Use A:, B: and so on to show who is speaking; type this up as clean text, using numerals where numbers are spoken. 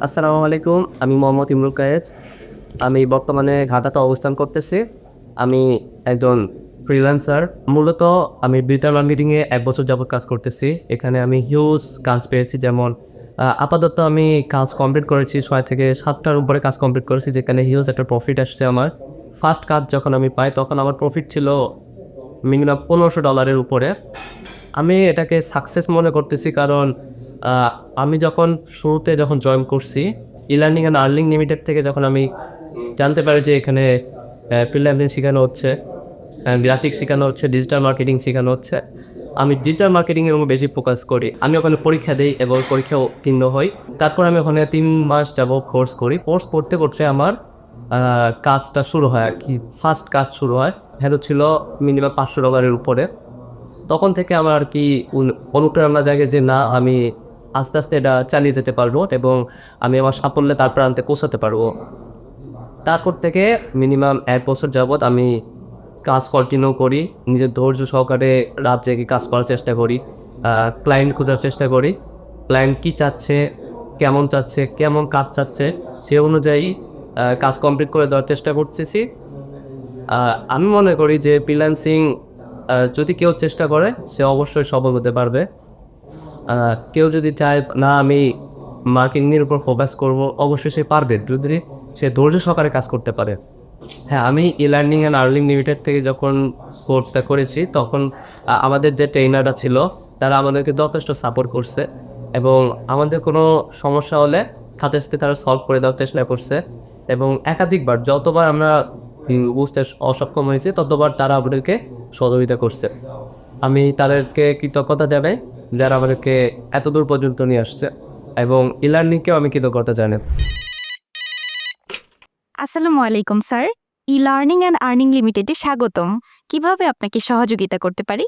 A: আসসালামু আলাইকুম। আমি মোহাম্মদ ইমরুল কায়েজ। আমি বর্তমানে ঢাকাতে অবস্থান করতেছি। আমি একজন ফ্রিল্যান্সার। মূলত আমি ডিজিটাল মার্কেটিংয়ে ১ বছর যাবৎ কাজ করতেছি। এখানে আমি হিউজ কাজ পেয়েছি। যেমন আপাতত আমি কাজ কমপ্লিট করেছি ৬ থেকে ৭টার উপরে কাজ কমপ্লিট করেছি, যেখানে হিউজ একটা প্রফিট আসছে আমার। ফার্স্ট কাজ যখন আমি পাই তখন আমার প্রফিট ছিল মিনিমাম $১৫০০ উপরে। আমি এটাকে সাকসেস মনে করতেছি, কারণ আহ, আমি যখন জয়েন করছি ই-লার্নিং অ্যান্ড আর্নিং লিমিটেড থেকে, যখন আমি জানতে পারি যে এখানে ফ্রিল্যান্সিং শেখানো হচ্ছে, গ্রাফিক্স শেখানো হচ্ছে, ডিজিটাল মার্কেটিং শেখানো হচ্ছে, আমি ডিজিটাল মার্কেটিংয়ের উপর বেশি ফোকাস করি। আমি ওখানে পরীক্ষা দিই এবং পরীক্ষাও উত্তীর্ণ হই। তারপর আমি ওখানে ৩ মাস যাব কোর্স করি। কোর্স করতে করতে আমার কাজটা শুরু হয় আর কি। ফার্স্ট কাজ শুরু হয়, হ্যাঁ ছিল মিনিমাম $৫০০ উপরে। তখন থেকে আমার আর কি অনুপ্রেরণা জাগে যে না, আমি আস্তে আস্তে এটা চালিয়ে যেতে পারবো এবং আমি আমার সাফল্যে তার প্রান্তে পৌঁছাতে পারবো। তারপর থেকে মিনিমাম ১ বছর যাবৎ আমি কাজ কন্টিনিউ করি। নিজের ধৈর্য সহকারে রাত জেগে কাজ করার চেষ্টা করি, ক্লায়েন্ট খোঁজার চেষ্টা করি। ক্লায়েন্ট কী চাচ্ছে, কেমন চাচ্ছে, কেমন কাজ চাচ্ছে, সে অনুযায়ী কাজ কমপ্লিট করে দেওয়ার চেষ্টা করতেছি। আমি মনে করি যে ফ্রিল্যান্সিং যদি কেউ চেষ্টা করে সে অবশ্যই সফল হতে পারবে। কেউ যদি চায় না আমি মার্কেটিংয়ের উপর ফোকাস করব, অবশ্যই সে পারবে যদি সে ধৈর্য সহকারে কাজ করতে পারে। হ্যাঁ, আমি ই-লার্নিং অ্যান্ড আর্নিং লিমিটেড থেকে যখন কোর্সটা করেছি তখন আমাদের যে ট্রেনাররা ছিল তারা আমাদেরকে যথেষ্ট সাপোর্ট করছে এবং আমাদের কোনো সমস্যা হলে সাথে সাথে তারা সলভ করে দেওয়ার চেষ্টা করছে। এবং একাধিকবার যতবার আমরা বুঝতে অসক্ষম হয়েছি ততবার তারা আমাদেরকে সহযোগিতা করছে। আমি তাদেরকে কৃতজ্ঞতা জানাই যারা আমাদেরকে এত দূর পর্যন্ত নিয়ে আসছে, এবং ই-লার্নিংকেও আমি কৃতজ্ঞতা জানাই।
B: আসসালামু আলাইকুম sir. E learning and earning লিমিটেডে স্বাগতম। কিভাবে আপনাকে সহযোগিতা করতে পারি?